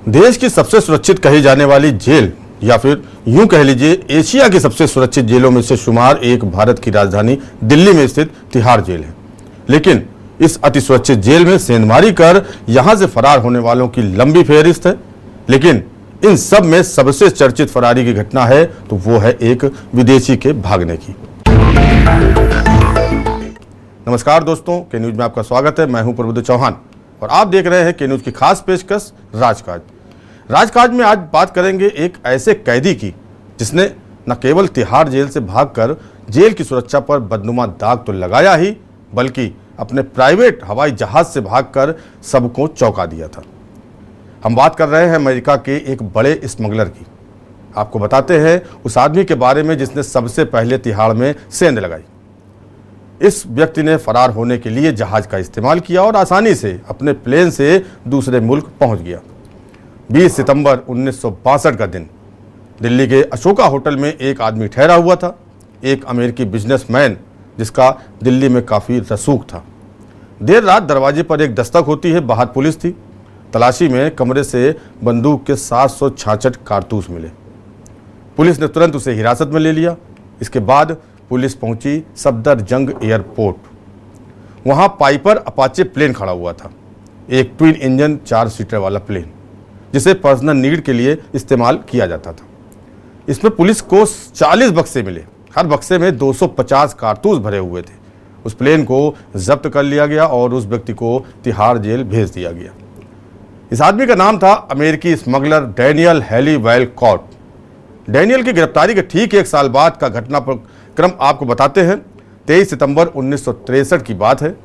देश की सबसे सुरक्षित कही जाने वाली जेल या फिर यूं कह लीजिए एशिया की सबसे सुरक्षित जेलों में से शुमार एक भारत की राजधानी दिल्ली में स्थित तिहाड़ जेल है। लेकिन इस अति सुरक्षित जेल में सेंधमारी कर यहां से फरार होने वालों की लंबी फेहरिस्त है। लेकिन इन सब में सबसे चर्चित फरारी की घटना है तो वो है एक विदेशी के भागने की। नमस्कार दोस्तों, के न्यूज में आपका स्वागत है। मैं हूं प्रबुद्ध चौहान और आप देख रहे हैं के न्यूज की खास पेशकश राजकाज में आज बात करेंगे एक ऐसे कैदी की जिसने न केवल तिहाड़ जेल से भागकर जेल की सुरक्षा पर बदनुमा दाग तो लगाया ही, बल्कि अपने प्राइवेट हवाई जहाज से भागकर सबको चौंका दिया था। हम बात कर रहे हैं अमेरिका के एक बड़े स्मगलर की। आपको बताते हैं उस आदमी के बारे में जिसने सबसे पहले तिहाड़ में सेंध लगाई। इस व्यक्ति ने फरार होने के लिए जहाज का इस्तेमाल किया और आसानी से अपने प्लेन से दूसरे मुल्क पहुंच गया। 20 सितंबर 1962 का दिन दिल्ली के अशोका होटल में एक आदमी ठहरा हुआ था, एक अमेरिकी बिजनेसमैन जिसका दिल्ली में काफ़ी रसूख था। देर रात दरवाजे पर एक दस्तक होती है। बाहर पुलिस थी। तलाशी में कमरे से बंदूक के 766 कारतूस मिले। पुलिस ने तुरंत उसे हिरासत में ले लिया। इसके बाद पुलिस पहुंची सफदरजंग एयरपोर्ट। वहां पाइपर अपाचे प्लेन खड़ा हुआ था, एक ट्विन इंजन 4 सीटर वाला प्लेन जिसे पर्सनल नीड के लिए इस्तेमाल किया जाता था। इसमें पुलिस को 40 बक्से मिले। हर बक्से में 250 कारतूस भरे हुए थे। उस प्लेन को जब्त कर लिया गया और उस व्यक्ति को तिहाड़ जेल भेज दिया गया। इस आदमी का नाम था अमेरिकी स्मगलर डैनियल हैली वैलकॉट। डैनियल की गिरफ्तारी के ठीक 1 साल बाद का घटनाक्रम आपको बताते हैं। 23 सितंबर 1963 की बात है।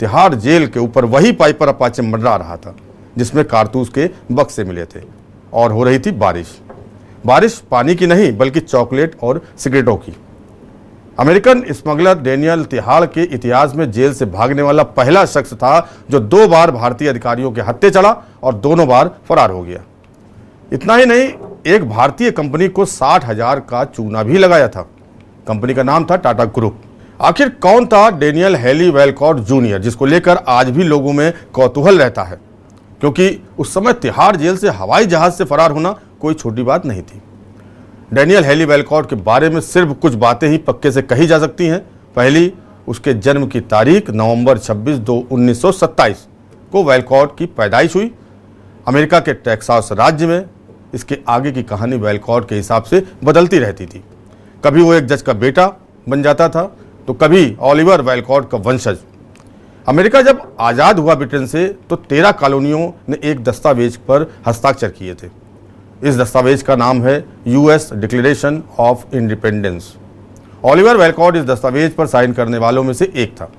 तिहाड़ जेल के ऊपर वही पाइपर अपाचे मंडरा रहा था जिसमें कारतूस के बक्से मिले थे और हो रही थी बारिश पानी की नहीं बल्कि चॉकलेट और सिगरेटों की। अमेरिकन स्मगलर डैनियल तिहाड़ के इतिहास में जेल से भागने वाला पहला शख्स था जो 2 बार भारतीय अधिकारियों के हत्थे चढ़ा और दोनों बार फरार हो गया। इतना ही नहीं, एक भारतीय कंपनी को 60,000 का चूना भी लगाया था। कंपनी का नाम था टाटा ग्रुप। आखिर कौन था डैनियल हैली वैलकॉट जूनियर, जिसको लेकर आज भी लोगों में कौतूहल रहता है, क्योंकि उस समय तिहाड़ जेल से हवाई जहाज से फरार होना कोई छोटी बात नहीं थी। डैनियल हैली वैलकॉट के बारे में सिर्फ कुछ बातें ही पक्के से कही जा सकती हैं। पहली, उसके जन्म की तारीख नवंबर 26, 1927 को वैलकॉट की पैदाइश हुई अमेरिका के टेक्सास राज्य में। इसके आगे की कहानी वैलकॉट के हिसाब से बदलती रहती थी। कभी वो एक जज का बेटा बन जाता था तो कभी ऑलिवर वैलकॉट का वंशज। अमेरिका जब आज़ाद हुआ ब्रिटेन से तो 13 कॉलोनियों ने एक दस्तावेज पर हस्ताक्षर किए थे। इस दस्तावेज का नाम है US declaration of independence. Oliver Wolcott इस दस्तावेज पर साइन करने वालों में से एक था।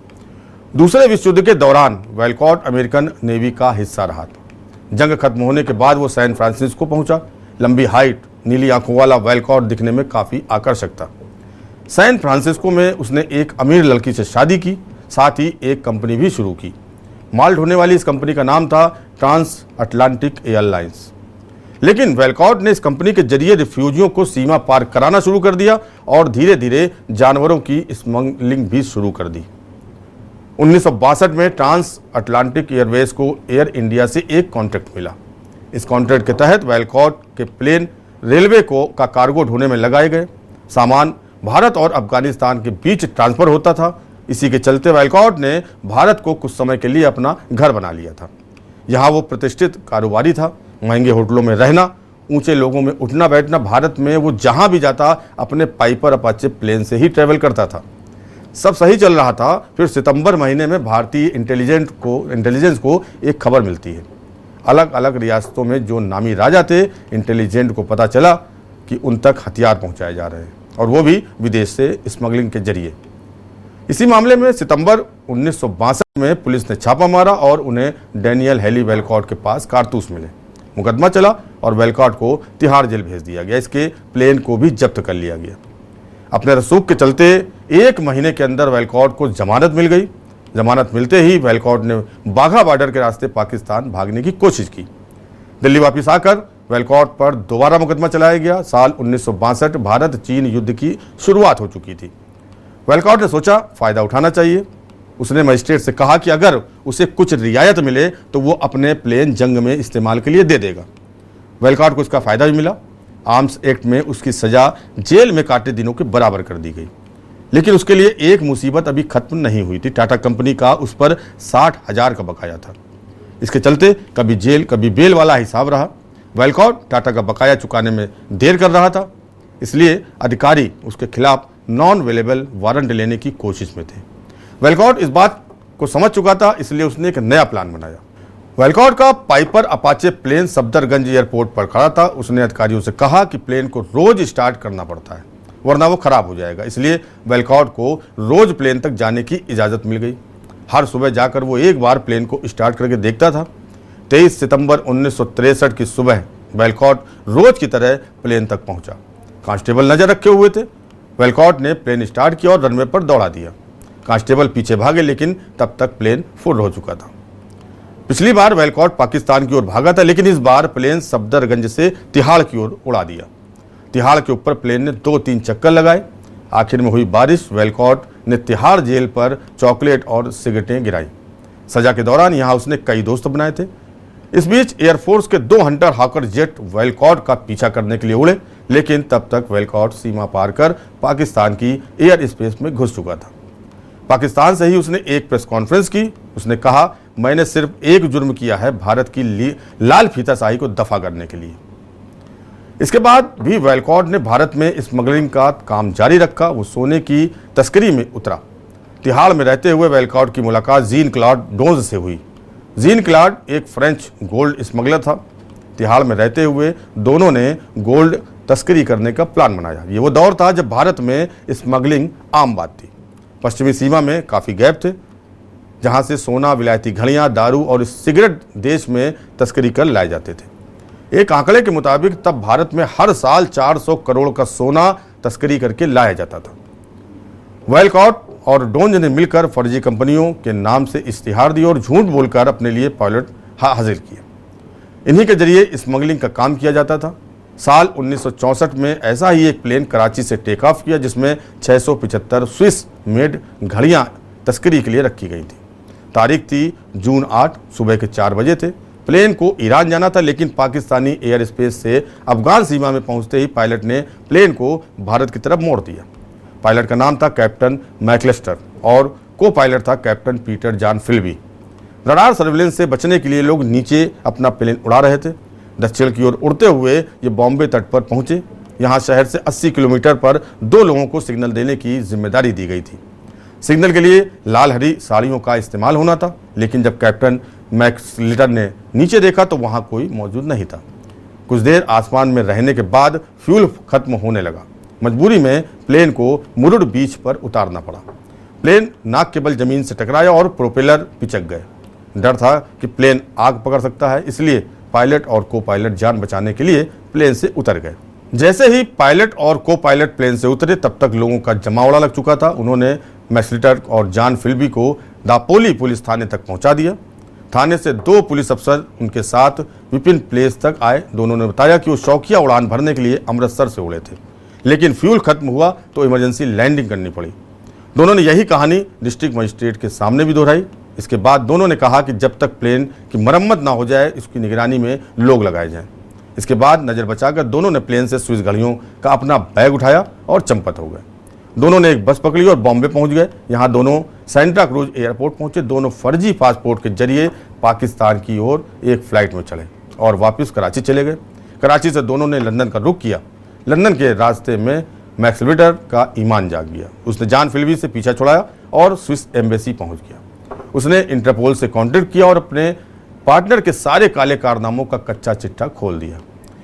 दूसरे विश्व युद्ध के दौरान वैलकॉट अमेरिकन नेवी का हिस्सा रहा था। जंग खत्म होने के बाद वो सैन फ्रांसिस्को पहुंचा। लंबी हाइट, नीली आंखों वाला वैलकॉट दिखने में काफ़ी आकर्षक था। सैन फ्रांसिस्को में उसने एक अमीर लड़की से शादी की, साथ ही एक कंपनी भी शुरू की। माल ढोने वाली इस कंपनी का नाम था ट्रांस अटलांटिक एयरलाइंस। लेकिन वैलकॉट ने इस कंपनी के जरिए रिफ्यूजियों को सीमा पार कराना शुरू कर दिया और धीरे धीरे जानवरों की स्मगलिंग भी शुरू कर दी। 1962 में ट्रांस अटलांटिक एयरवेज को एयर इंडिया से एक कॉन्ट्रैक्ट मिला। इस कॉन्ट्रैक्ट के तहत वैलकॉट के प्लेन रेलवे का कार्गो ढोने में लगाए गए। सामान भारत और अफगानिस्तान के बीच ट्रांसफर होता था। इसी के चलते वैलकॉट ने भारत को कुछ समय के लिए अपना घर बना लिया था। यहाँ वो प्रतिष्ठित कारोबारी था। महंगे होटलों में रहना, ऊंचे लोगों में उठना बैठना। भारत में वो जहाँ भी जाता अपने पाइपर अपाचे प्लेन से ही ट्रेवल करता था। सब सही चल रहा था। फिर सितंबर महीने में भारतीय इंटेलिजेंस को एक खबर मिलती है। अलग अलग रियासतों में जो नामी राजा थे, इंटेलिजेंस को पता चला कि उन तक हथियार पहुंचाए जा रहे हैं और वो भी विदेश से स्मगलिंग के जरिए। इसी मामले में सितंबर 1962 में पुलिस ने छापा मारा और उन्हें डैनियल हैली वैलकॉट के पास कारतूस मिले। मुकदमा चला और वैलकॉट को तिहाड़ जेल भेज दिया गया। इसके प्लेन को भी जब्त कर लिया गया। अपने रसूख के चलते 1 महीने के अंदर वैलकॉट को जमानत मिल गई। जमानत मिलते ही वैलकॉट ने बाघा बॉर्डर के रास्ते पाकिस्तान भागने की कोशिश की। दिल्ली वापस आकर वैलकॉट पर दोबारा मुकदमा चलाया गया। साल 1962 भारत चीन युद्ध की शुरुआत हो चुकी थी। वैलकॉट ने सोचा फ़ायदा उठाना चाहिए। उसने मजिस्ट्रेट से कहा कि अगर उसे कुछ रियायत मिले तो वो अपने प्लेन जंग में इस्तेमाल के लिए दे देगा। वेलकॉट को इसका फायदा भी मिला। आर्म्स एक्ट में उसकी सजा जेल में काटे दिनों के बराबर कर दी गई। लेकिन उसके लिए एक मुसीबत अभी खत्म नहीं हुई थी। टाटा कंपनी का उस पर 60,000 का बकाया था। इसके चलते कभी जेल कभी बेल वाला हिसाब रहा। वेलकॉट टाटा का बकाया चुकाने में देर कर रहा था, इसलिए अधिकारी उसके खिलाफ नॉन अवेलेबल वारंट लेने की कोशिश में थे। वेलकॉट इस बात को समझ चुका था, इसलिए उसने एक नया प्लान बनाया। वेलकॉट का Piper Apache plane Safdarjung airport पर खड़ा था। उसने अधिकारियों से कहा कि प्लेन को रोज स्टार्ट करना पड़ता है, वरना वो खराब हो जाएगा। इसलिए वेलकॉट को रोज प्लेन तक जाने की इजाज़त मिल गई। हर सुबह जाकर वो एक बार प्लेन को स्टार्ट करके देखता था। 23 सितंबर 1963 की सुबह वेलकॉट रोज की तरह प्लेन तक पहुंचा। कांस्टेबल नजर रखे हुए थे। वेलकॉट ने प्लेन स्टार्ट किया और रनवे पर दौड़ा दिया। कांस्टेबल पीछे भागे, लेकिन तब तक प्लेन फुल हो चुका था। पिछली बार वेलकॉट पाकिस्तान की ओर भागा था, लेकिन इस बार प्लेन सफदरगंज से तिहाड़ की ओर उड़ा दिया। तिहाड़ के ऊपर प्लेन ने 2-3 चक्कर लगाए। आखिर में हुई बारिश। वेलकॉट ने तिहाड़ जेल पर चॉकलेट और सिगरेटें गिराई। सजा के दौरान यहाँ उसने कई दोस्त बनाए थे। इस बीच एयरफोर्स के 2 हंटर हॉकर जेट वेलकॉट का पीछा करने के लिए उड़े, लेकिन तब तक वेलकॉट सीमा पार कर पाकिस्तान की एयर स्पेस में घुस चुका था। पाकिस्तान से ही उसने एक प्रेस कॉन्फ्रेंस की। उसने कहा, मैंने सिर्फ एक जुर्म किया है, भारत की लाल फीताशाही को दफा करने के लिए। इसके बाद भी वेलकॉट ने भारत में स्मगलिंग का काम जारी रखा। वो सोने की तस्करी में उतरा। तिहाड़ में रहते हुए वेलकॉट की मुलाकात जीन क्लॉड डोंज से हुई। जीन क्लॉड एक फ्रेंच गोल्ड स्मगलर था। तिहाड़ में रहते हुए दोनों ने गोल्ड तस्करी करने का प्लान बनाया। ये वो दौर था जब भारत में स्मगलिंग आम बात थी। पश्चिमी सीमा में काफ़ी गैप थे, जहां से सोना, विलायती घड़ियां, दारू और सिगरेट देश में तस्करी कर लाए जाते थे। एक आंकड़े के मुताबिक तब भारत में हर साल 400 करोड़ का सोना तस्करी करके लाया जाता था। वेलकॉट और डोंज ने मिलकर फर्जी कंपनियों के नाम से इश्तिहार दिए और झूठ बोलकर अपने लिए पायलट हाजिर किए। इन्हीं के जरिए स्मगलिंग का काम किया जाता था। साल 1964 में ऐसा ही एक प्लेन कराची से टेक ऑफ किया, जिसमें 675 स्विस मेड घड़ियां तस्करी के लिए रखी गई थी। तारीख थी जून 8, सुबह के 4 बजे थे। प्लेन को ईरान जाना था, लेकिन पाकिस्तानी एयर स्पेस से अफगान सीमा में पहुंचते ही पायलट ने प्लेन को भारत की तरफ मोड़ दिया। पायलट का नाम था कैप्टन मैकलेस्टर और को पायलट था captain Peter John Philby. Radar surveillance से बचने के लिए लोग नीचे अपना प्लेन उड़ा रहे थे। दक्षिण की ओर उड़ते हुए ये बॉम्बे तट पर पहुंचे। यहाँ शहर से 80 किलोमीटर पर 2 लोगों को सिग्नल देने की जिम्मेदारी दी गई थी। सिग्नल के लिए लाल हरी साड़ियों का इस्तेमाल होना था, लेकिन जब कैप्टन मैक्सलिटर ने नीचे देखा तो वहाँ कोई मौजूद नहीं था। कुछ देर आसमान में रहने के बाद फ्यूल खत्म होने लगा। मजबूरी में प्लेन को मुरुड बीच पर उतारना पड़ा। प्लेन नाक के बल जमीन से टकराया और प्रोपेलर पिचक गए। डर था कि प्लेन आग पकड़ सकता है, इसलिए पायलट और को पायलट जान बचाने के लिए प्लेन से उतर गए। जैसे ही पायलट और को पायलट प्लेन से उतरे, तब तक लोगों का जमावड़ा लग चुका था। उन्होंने मैक्सलिटर और जॉन फिल्बी को दापोली पुलिस थाने तक पहुंचा दिया। थाने से 2 पुलिस अफसर उनके साथ विपिन प्लेस तक आए। दोनों ने बताया कि वो शौकिया उड़ान भरने के लिए अमृतसर से उड़े थे, लेकिन फ्यूल खत्म हुआ तो इमरजेंसी लैंडिंग करनी पड़ी। दोनों ने यही कहानी डिस्ट्रिक्ट मजिस्ट्रेट के सामने भी दोहराई। इसके बाद दोनों ने कहा कि जब तक प्लेन की मरम्मत ना हो जाए, इसकी निगरानी में लोग लगाए जाएं। इसके बाद नज़र बचाकर दोनों ने प्लेन से स्विस घड़ियों का अपना बैग उठाया और चंपत हो गए। दोनों ने एक बस पकड़ी और बॉम्बे पहुंच गए। यहाँ दोनों सेंटा क्रूज एयरपोर्ट पहुंचे। दोनों फर्जी पासपोर्ट के जरिए पाकिस्तान की ओर एक फ्लाइट में चढ़े और वापस कराची चले गए। कराची से दोनों ने लंदन का रुख किया। लंदन के रास्ते में मैक्सलिटर का ईमान जाग गया। उसने जॉन फिल्बी से पीछा छुड़ाया और स्विस एम्बेसी पहुंच गया। उसने इंटरपोल से कॉन्टेक्ट किया और अपने पार्टनर के सारे काले कारनामों का कच्चा चिट्ठा खोल दिया।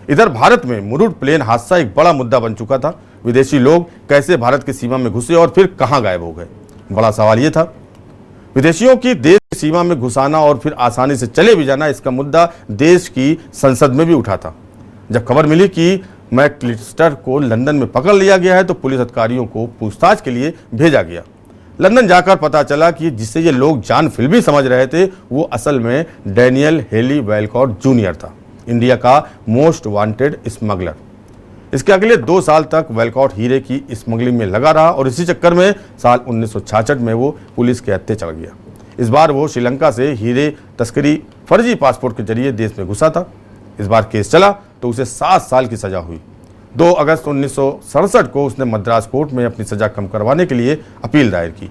इधर भारत में मुरुड प्लेन हादसा एक बड़ा मुद्दा बन चुका था। विदेशी लोग कैसे भारत की सीमा में घुसे और फिर कहां गायब हो गए, बड़ा सवाल यह था। विदेशियों की देश की सीमा में घुसाना और फिर आसानी से चले भी जाना, इसका मुद्दा देश की संसद में भी उठा था। जब खबर मिली कि मैक्लिस्टर को लंदन में पकड़ लिया गया है, तो पुलिस अधिकारियों को पूछताछ के लिए भेजा गया। लंदन जाकर पता चला कि जिसे ये लोग जॉन फिल्बी समझ रहे थे, वो असल में डैनियल हेली वेलकॉट जूनियर था, इंडिया का मोस्ट वांटेड स्मगलर। इसके अगले 2 साल तक वेलकॉट हीरे की स्मगलिंग में लगा रहा और इसी चक्कर में साल 1966 में वो पुलिस के हत्थे चढ़ गया। इस बार वो श्रीलंका से हीरे तस्करी फर्जी पासपोर्ट के जरिए देश में घुसा था। इस बार केस चला तो उसे 7 साल की सजा हुई। 2 अगस्त 1967 को उसने मद्रास कोर्ट में अपनी सजा कम करवाने के लिए अपील दायर की।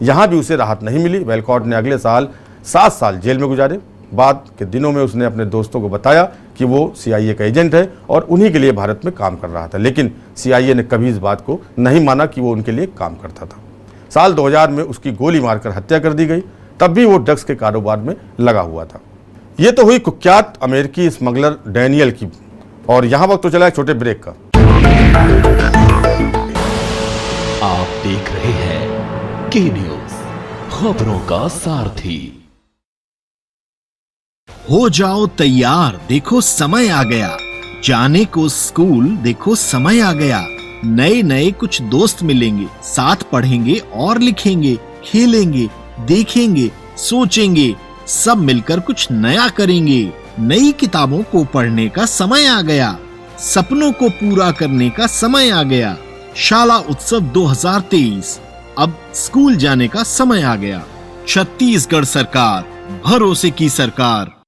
यहाँ भी उसे राहत नहीं मिली। वेलकॉट ने अगले साल 7 साल जेल में गुजारे। बाद के दिनों में उसने अपने दोस्तों को बताया कि वो CIA का एजेंट है और उन्हीं के लिए भारत में काम कर रहा था, लेकिन CIA ने कभी इस बात को नहीं माना कि वो उनके लिए काम करता था। साल 2000 में उसकी गोली मारकर हत्या कर दी गई। तब भी वो ड्रग्स के कारोबार में लगा हुआ था। ये तो हुई कुख्यात अमेरिकी स्मगलर डैनियल की, और यहाँ वक्त तो चला है छोटे ब्रेक का। आप देख रहे हैं के न्यूज, खबरों का सारथी। हो जाओ तैयार, देखो समय आ गया। जाने को स्कूल, देखो समय आ गया। नए नए कुछ दोस्त मिलेंगे, साथ पढ़ेंगे और लिखेंगे, खेलेंगे, देखेंगे, सोचेंगे, सब मिलकर कुछ नया करेंगे। नई किताबों को पढ़ने का समय आ गया, सपनों को पूरा करने का समय आ गया। शाला उत्सव 2023, अब स्कूल जाने का समय आ गया। छत्तीसगढ़ सरकार, भरोसे की सरकार।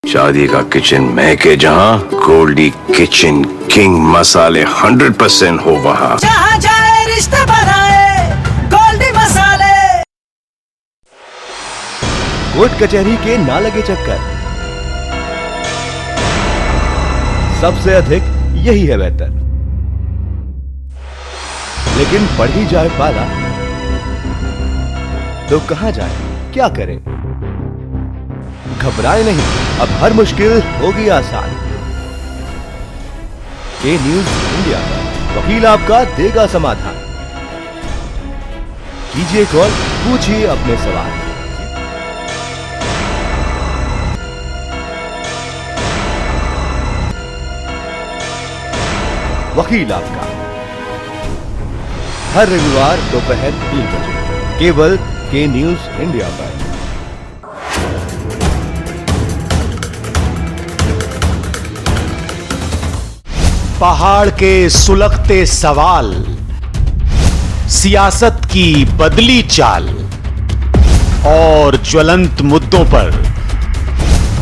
शादी का किचन महके जहां, गोल्डी किचन किंग मसाले 100% हो वहां। जहां जाए रिश्ते बनाए गोल्डी मसाले। कोर्ट कचहरी के ना लगे चक्कर, सबसे अधिक यही है बेहतर। लेकिन बढ़ ही जाए पाला तो कहां जाए, क्या करें? घबराए नहीं, अब हर मुश्किल होगी आसान। के न्यूज इंडिया पर वकील आपका देगा समाधान। कीजिए कॉल, पूछिए अपने सवाल। वकील आपका हर रविवार दोपहर 3 बजे केवल के न्यूज इंडिया पर। पहाड़ के सुलगते सवाल, सियासत की बदली चाल और ज्वलंत मुद्दों पर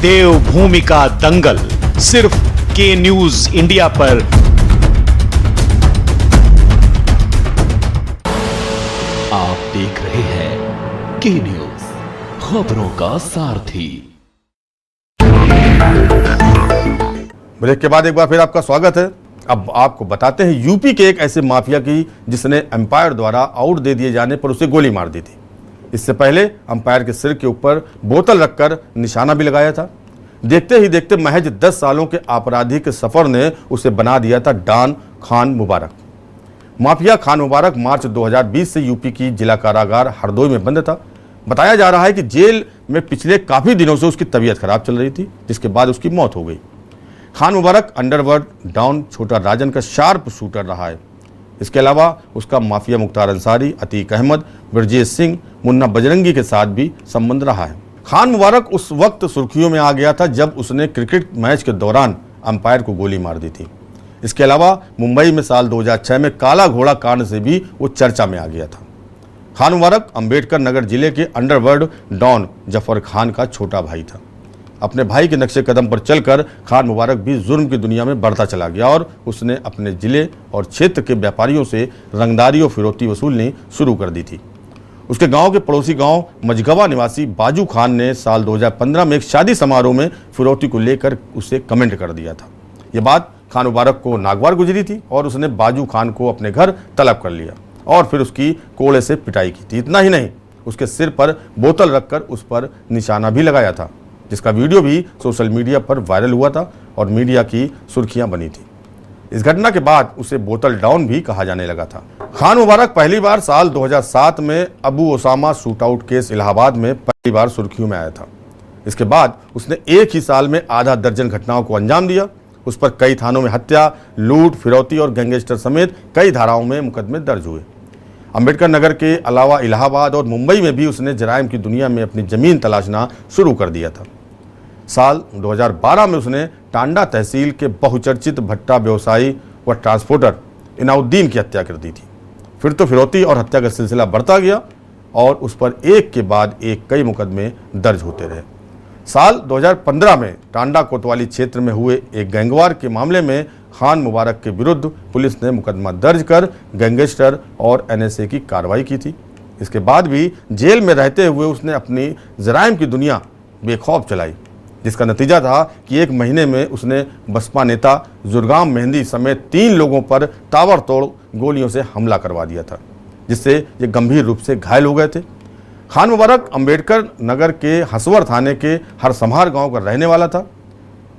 देवभूमि का दंगल, सिर्फ के न्यूज इंडिया पर। आप देख रहे हैं के न्यूज, खबरों का सारथी। ब्रेक के बाद एक बार फिर आपका स्वागत है। अब आपको बताते हैं यूपी के एक ऐसे माफिया की जिसने अंपायर द्वारा आउट दे दिए जाने पर उसे गोली मार दी थी। इससे पहले अंपायर के सिर के ऊपर बोतल रखकर निशाना भी लगाया था। देखते ही देखते महज 10 सालों के आपराधिक सफर ने उसे बना दिया था डॉन खान मुबारक। माफिया खान मुबारक मार्च 2020 से यूपी की जिला कारागार हरदोई में बंद था। बताया जा रहा है कि जेल में पिछले काफी दिनों से उसकी तबीयत खराब चल रही थी, जिसके बाद उसकी मौत हो गई। खान मुबारक अंडरवर्ल्ड डॉन छोटा राजन का शार्प शूटर रहा है। इसके अलावा उसका माफिया मुख्तार अंसारी, अतीक अहमद, ब्रजेश सिंह, मुन्ना बजरंगी के साथ भी संबंध रहा है। खान मुबारक उस वक्त सुर्खियों में आ गया था जब उसने क्रिकेट मैच के दौरान अंपायर को गोली मार दी थी। इसके अलावा मुंबई में साल 2006 में काला घोड़ा कांड से भी वो चर्चा में आ गया था। खान मुबारक अंबेडकर नगर जिले के अंडरवर्ल्ड डॉन जफर खान का छोटा भाई था। अपने भाई के नक्शे कदम पर चलकर खान मुबारक भी जुर्म की दुनिया में बढ़ता चला गया और उसने अपने जिले और क्षेत्र के व्यापारियों से रंगदारी और फिरौती वसूलनी शुरू कर दी थी। उसके गांव के पड़ोसी गांव मझगवा निवासी बाजू खान ने साल 2015 में एक शादी समारोह में फिरौती को लेकर उसे कमेंट कर दिया था। ये बात खान मुबारक को नागवार गुजरी थी और उसने बाजू खान को अपने घर तलब कर लिया और फिर उसकी कोड़े से पिटाई की थी। इतना ही नहीं, उसके सिर पर बोतल रखकर उस पर निशाना भी लगाया था, जिसका वीडियो भी सोशल मीडिया पर वायरल हुआ था और मीडिया की सुर्खियां बनी थी। इस घटना के बाद उसे बोतल डाउन भी कहा जाने लगा था। खान मुबारक पहली बार साल 2007 में Abu Osama shootout case Allahabad में पहली बार सुर्खियों में आया था। इसके बाद उसने एक ही साल में आधा दर्जन घटनाओं को अंजाम दिया। उस पर कई थानों में हत्या, लूट, फिरौती और गैंगस्टर समेत कई धाराओं में मुकदमे दर्ज हुए। अंबेडकर नगर के अलावा इलाहाबाद और मुंबई में भी उसने जराइम की दुनिया में अपनी जमीन तलाशना शुरू कर दिया था। साल 2012 में उसने टांडा तहसील के बहुचर्चित भट्टा व्यवसायी व ट्रांसपोर्टर इनाउद्दीन की हत्या कर दी थी। फिर तो फिरौती और हत्या का सिलसिला बढ़ता गया और उस पर एक के बाद एक कई मुकदमे दर्ज होते रहे। साल 2015 में टांडा कोतवाली क्षेत्र में हुए एक गैंगवार के मामले में खान मुबारक के विरुद्ध पुलिस ने मुकदमा दर्ज कर गैंगस्टर और एनएसए की कार्रवाई की थी। इसके बाद भी जेल में रहते हुए उसने अपनी जराइम की दुनिया बेखौफ चलाई, जिसका नतीजा था कि एक महीने में उसने बसपा नेता जुर्गाम मेहंदी समेत 3 लोगों पर ताबड़तोड़ गोलियों से हमला करवा दिया था, जिससे ये गंभीर रूप से घायल हो गए थे। खान मुबारक अंबेडकर नगर के हसवर थाने के हरसम्हार गांव का रहने वाला था।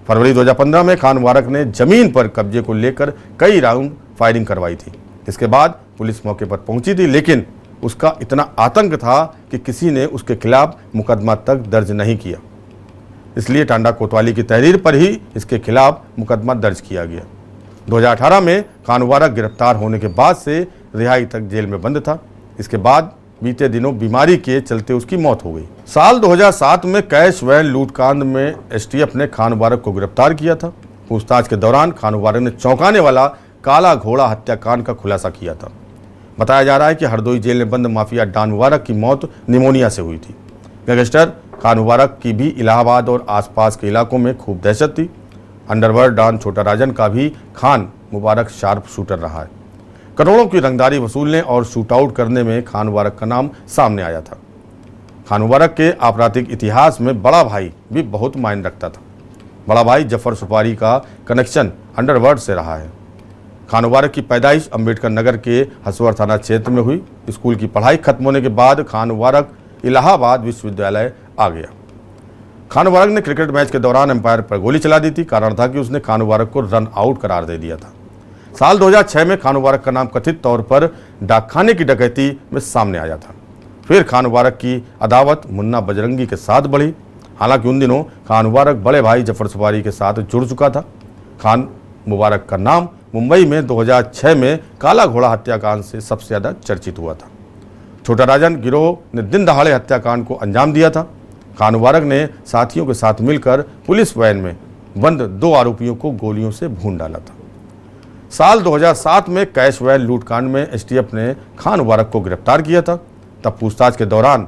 फरवरी 2015 में खान मुबारक ने जमीन पर कब्जे को लेकर कई राउंड फायरिंग करवाई थी। इसके बाद पुलिस मौके पर पहुंची थी, लेकिन उसका इतना आतंक था कि किसी ने उसके खिलाफ मुकदमा तक दर्ज नहीं किया। इसलिए टांडा कोतवाली की तहरीर पर ही इसके खिलाफ मुकदमा दर्ज किया गया। 2018 में खान मुबारक गिरफ्तार होने के बाद से रिहाई तक जेल में बंद था। इसके बाद बीते दिनों बीमारी के चलते उसकी मौत हो गई। साल 2007 में कैश वैन लूटकांड में एसटीएफ ने खान मुबारक को गिरफ्तार किया था। पूछताछ के दौरान खान मुबारक ने चौंकाने वाला काला घोड़ा हत्याकांड का खुलासा किया था। बताया जा रहा है कि हरदोई जेल में बंद माफिया डॉन मुबारक की मौत निमोनिया से हुई थी। गैंगस्टर खान मुबारक की भी इलाहाबाद और आसपास के इलाकों में खूब दहशत थी। अंडरवर्ल्ड डॉन छोटा राजन का भी खान मुबारक शार्प शूटर रहा है। करोड़ों की रंगदारी वसूलने और शूट आउट करने में खान मुबारक का नाम सामने आया था। खान मुबारक के आपराधिक इतिहास में बड़ा भाई भी बहुत मायने रखता था। बड़ा भाई जफर सुपारी का कनेक्शन अंडरवर्ल्ड से रहा है। खान मुबारक की पैदाइश अंबेडकर नगर के हसवर थाना क्षेत्र में हुई। स्कूल की पढ़ाई खत्म होने के बाद खान मुबारक इलाहाबाद विश्वविद्यालय आ गया। खान मुबारक ने क्रिकेट मैच के दौरान एम्पायर पर गोली चला दी थी। कारण था कि उसने खान मुबारक को रन आउट करार दे दिया था। साल 2006 में खान मुबारक का नाम कथित तौर पर डाकखाने की डकैती में सामने आया था। फिर खान मुबारक की अदावत मुन्ना बजरंगी के साथ बढ़ी। हालांकि उन दिनों खान मुबारक बड़े भाई जफर सुपारी के साथ जुड़ चुका था। खान मुबारक का नाम मुंबई में 2006 में काला घोड़ा हत्याकांड से सबसे ज़्यादा चर्चित हुआ था। छोटा राजन गिरोह ने दिन दहाड़े हत्याकांड को अंजाम दिया था। खान मुबारक ने साथियों के साथ मिलकर पुलिस वैन में बंद 2 आरोपियों को गोलियों से भून डाला था। साल 2007 में कैश वैन लूटकांड में एसटीएफ ने खान मुबारक को गिरफ्तार किया था। तब पूछताछ के दौरान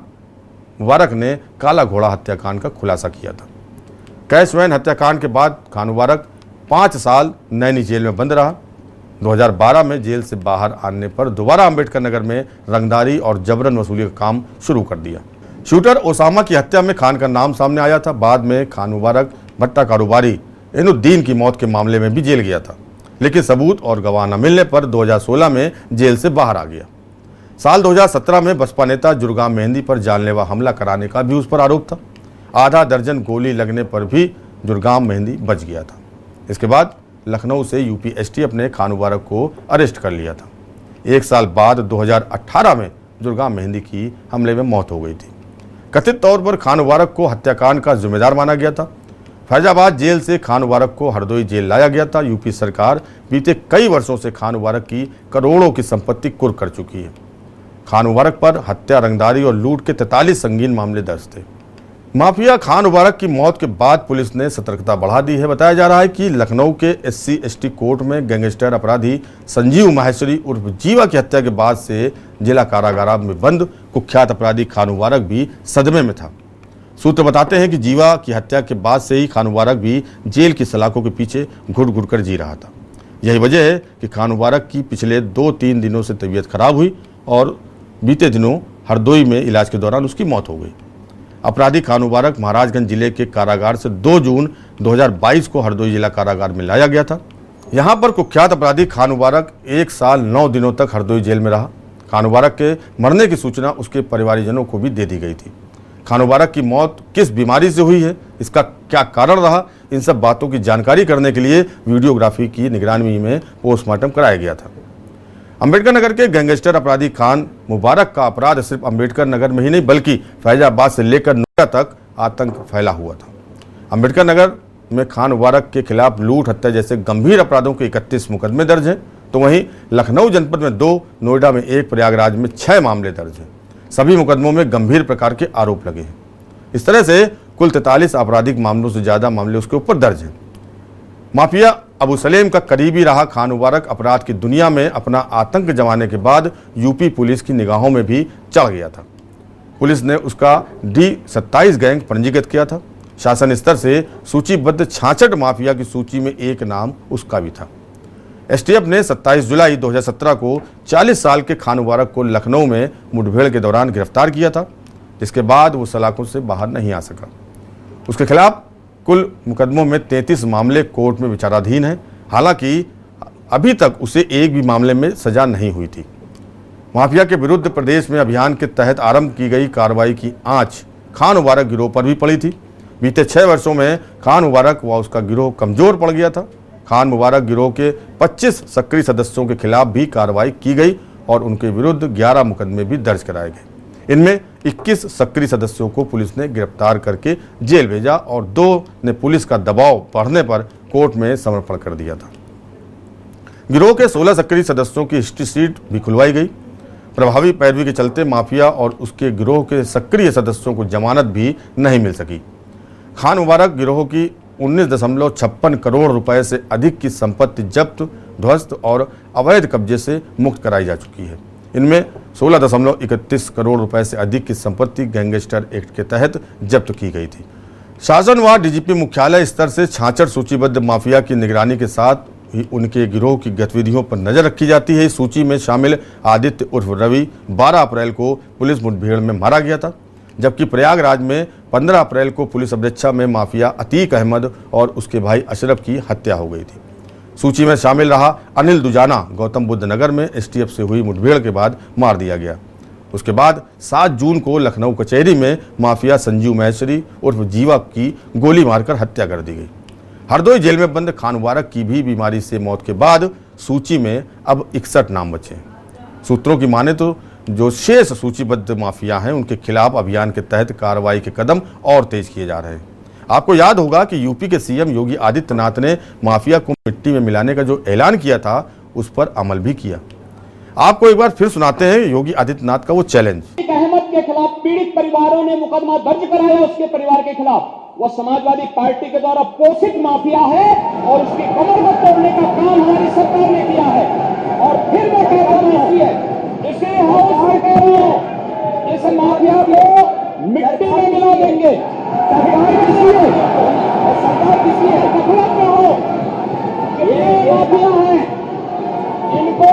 मुबारक ने काला घोड़ा हत्याकांड का खुलासा किया था। कैश वैन हत्याकांड के बाद खान मुबारक 5 साल नैनी जेल में बंद रहा। 2012 में जेल से बाहर आने पर दोबारा अंबेडकर नगर में रंगदारी और जबरन वसूली का काम शुरू कर दिया। शूटर ओसामा की हत्या में खान का नाम सामने आया था। बाद में खान मुबारक भट्टा कारोबारी इनुद्दीन की मौत के मामले में भी जेल गया था, लेकिन सबूत और गवाह न मिलने पर 2016 में जेल से बाहर आ गया। साल 2017 में बसपा नेता जुर्गाम मेहंदी पर जानलेवा हमला कराने का भी उस पर आरोप था। आधा दर्जन गोली लगने पर भी जुर्गाम मेहंदी बच गया था। इसके बाद लखनऊ से यूपी एसटीएफ ने खान मुबारक को अरेस्ट कर लिया था। 1 साल बाद 2018 में जुर्गाम मेहंदी की हमले में मौत हो गई थी। कथित तौर पर खान मुबारक को हत्याकांड का जिम्मेदार माना गया था। फैजाबाद जेल से खान मुबारक को हरदोई जेल लाया गया था। यूपी सरकार बीते कई वर्षों से खान मुबारक की करोड़ों की संपत्ति कुर्क कर चुकी है। खान मुबारक पर हत्या, रंगदारी और लूट के 43 संगीन मामले दर्ज थे। माफिया खान मुबारक की मौत के बाद पुलिस ने सतर्कता बढ़ा दी है। बताया जा रहा है कि लखनऊ के SC/ST कोर्ट में गैंगस्टर अपराधी संजीव माहेश्वरी उर्फ जीवा की हत्या के बाद से जिला कारागार में बंद कुख्यात अपराधी खान मुबारक भी सदमे में था। सूत्र बताते हैं कि जीवा की हत्या के बाद से ही खान मुबारक भी जेल की सलाखों के पीछे घुट घुट कर जी रहा था। यही वजह है कि खान मुबारक की पिछले 2-3 दिनों से तबीयत खराब हुई और बीते दिनों हरदोई में इलाज के दौरान उसकी मौत हो गई। अपराधी खान मुबारक महाराजगंज जिले के कारागार से 2 जून 2022 को हरदोई जिला कारागार में लाया गया था। यहाँ पर कुख्यात अपराधी खान मुबारक 1 साल 9 दिनों तक हरदोई जेल में रहा। खान मुबारक के मरने की सूचना उसके परिवारजनों को भी दे दी गई थी। खान मुबारक की मौत किस बीमारी से हुई है, इसका क्या कारण रहा, इन सब बातों की जानकारी करने के लिए वीडियोग्राफी की निगरानी में पोस्टमार्टम कराया गया था। अंबेडकर नगर के गैंगस्टर अपराधी खान मुबारक का अपराध सिर्फ अंबेडकर नगर में ही नहीं बल्कि फैजाबाद से लेकर नोएडा तक आतंक फैला हुआ था। अंबेडकर नगर में खान मुबारक के खिलाफ लूट, हत्या जैसे गंभीर अपराधों के 31 मुकदमे दर्ज हैं, तो वहीं लखनऊ जनपद में 2, नोएडा में 1, प्रयागराज में 6 मामले दर्ज हैं। सभी मुकदमों में गंभीर प्रकार के आरोप लगे हैं। इस तरह से कुल 43 आपराधिक मामलों से ज़्यादा मामले उसके ऊपर दर्ज हैं। माफिया अबू सलेम का करीबी रहा खान मुबारक अपराध की दुनिया में अपना आतंक जमाने के बाद यूपी पुलिस की निगाहों में भी चढ़ गया था। पुलिस ने उसका D27 गैंग पंजीकृत किया था। शासन स्तर से सूचीबद्ध 66 माफिया की सूची में एक नाम उसका भी था। एसटीएफ ने 27 जुलाई 2017 को 40 साल के खान मुबारक को लखनऊ में मुठभेड़ के दौरान गिरफ्तार किया था, जिसके बाद वो सलाखों से बाहर नहीं आ सका। उसके खिलाफ कुल मुकदमों में 33 मामले कोर्ट में विचाराधीन हैं। हालांकि अभी तक उसे एक भी मामले में सजा नहीं हुई थी। माफिया के विरुद्ध प्रदेश में अभियान के तहत आरंभ की गई कार्रवाई की आंच खान मुबारक गिरोह पर भी पड़ी थी। बीते 6 वर्षों में खान मुबारक व उसका गिरोह कमजोर पड़ गया था। खान मुबारक गिरोह के 25 सक्रिय सदस्यों के खिलाफ भी कार्रवाई की गई और उनके विरुद्ध 11 मुकदमे भी दर्ज कराए गए। इनमें 21 सक्रिय सदस्यों को पुलिस ने गिरफ्तार करके जेल भेजा और 2 ने पुलिस का दबाव बढ़ने पर कोर्ट में समर्पण कर दिया था। गिरोह के 16 सक्रिय सदस्यों की हिस्ट्री शीट भी खुलवाई गई। प्रभावी पैरवी के चलते माफिया और उसके गिरोह के सक्रिय सदस्यों को जमानत भी नहीं मिल सकी। खान मुबारक गिरोह की 19.56 करोड़ रुपए से अधिक की संपत्ति जब्त, ध्वस्त और अवैध कब्जे से मुक्त कराई जा चुकी है। इनमें 16.31 करोड़ रुपए से अधिक की संपत्ति गैंगस्टर एक्ट के तहत जब्त की गई थी। शासन व डीजीपी मुख्यालय स्तर से 66 सूचीबद्ध माफिया की निगरानी के साथ ही उनके गिरोह की गतिविधियों पर नजर रखी जाती है। इस सूची में शामिल आदित्य उर्फ रवि 12 अप्रैल को पुलिस मुठभेड़ में मारा गया था, जबकि प्रयागराज में 15 अप्रैल को पुलिस अपेक्षा में माफिया अतीक अहमद और उसके भाई अशरफ की हत्या हो गई थी। सूची में शामिल रहा अनिल दुजाना गौतम बुद्ध नगर में एसटीएफ से हुई मुठभेड़ के बाद मार दिया गया। उसके बाद 7 जून को लखनऊ कचहरी में माफिया संजीव महेश्वरी उर्फ जीवा की गोली मारकर हत्या कर दी गई। हरदोई जेल में बंद खान मुबारक की भी बीमारी से मौत के बाद सूची में अब 61 नाम बचे हैं। सूत्रों की माने तो जो शेष सूचीबद्ध माफिया हैं उनके खिलाफ अभियान के तहत कार्रवाई के कदम और तेज किए जा रहे हैं। आपको याद होगा कि यूपी के सीएम योगी आदित्यनाथ ने माफिया को मिट्टी में मिलाने का जो ऐलान किया था उस पर अमल भी किया। आपको एक बार फिर सुनाते हैं योगी आदित्यनाथ का वो चैलेंज। अहमद के खिलाफ पीड़ित परिवारों ने मुकदमा दर्ज कराया, उसके परिवार के खिलाफ। वो समाजवादी पार्टी के द्वारा पोषित माफिया है और उसकी कमर को तोड़ने का काम हमारी सरकार ने किया है। और फिर मैं कहता हूं इसे हाउस करो, इस माफिया को मिट्टी में मिला देंगे। सरकार किसी है और सरकार किसी है, गफलत में हो। ये माफिया है, इनको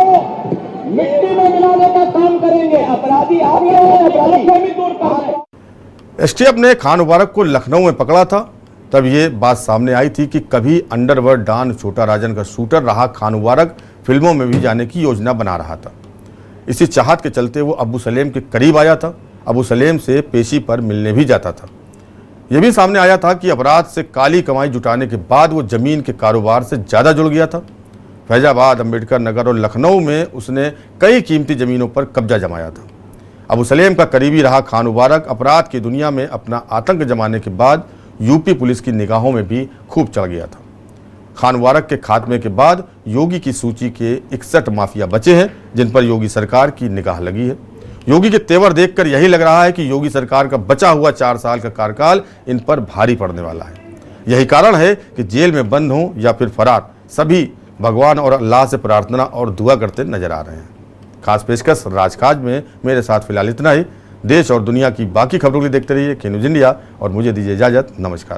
मिट्टी में मिलाने का काम करेंगे। अपराधी आप लोग हैं, अपराधी को भी दूर करना। एसटीएफ ने खान मुबारक को लखनऊ में पकड़ा था, तब ये बात सामने आई थी कि कभी अंडरवर्ल्ड डॉन छोटा राजन का शूटर रहा खान मुबारक फिल्मों में भी जाने की योजना बना रहा था। इसी चाहत के चलते वो अबू सलेम के करीब आया था, अबू सलेम से पेशी पर मिलने भी जाता था। यह भी सामने आया था कि अपराध से काली कमाई जुटाने के बाद वो जमीन के कारोबार से ज़्यादा जुड़ गया था। फैजाबाद, अंबेडकर नगर और लखनऊ में उसने कई कीमती ज़मीनों पर कब्जा जमाया था। अबू सलेम का करीबी रहा खान मुबारक अपराध की दुनिया में अपना आतंक जमाने के बाद यूपी पुलिस की निगाहों में भी खूब चढ़ गया था। खान मुबारक के खात्मे के बाद योगी की सूची के 61 माफिया बचे हैं जिन पर योगी सरकार की निगाह लगी है। योगी के तेवर देखकर यही लग रहा है कि योगी सरकार का बचा हुआ 4 साल का कार्यकाल इन पर भारी पड़ने वाला है। यही कारण है कि जेल में बंद हों या फिर फरार, सभी भगवान और अल्लाह से प्रार्थना और दुआ करते नजर आ रहे हैं। खास पेशकश राजकाज में मेरे साथ फिलहाल इतना ही। देश और दुनिया की बाकी खबरों के लिए देखते रहिए के न्यूज़ इंडिया और मुझे दीजिए इजाजत। नमस्कार।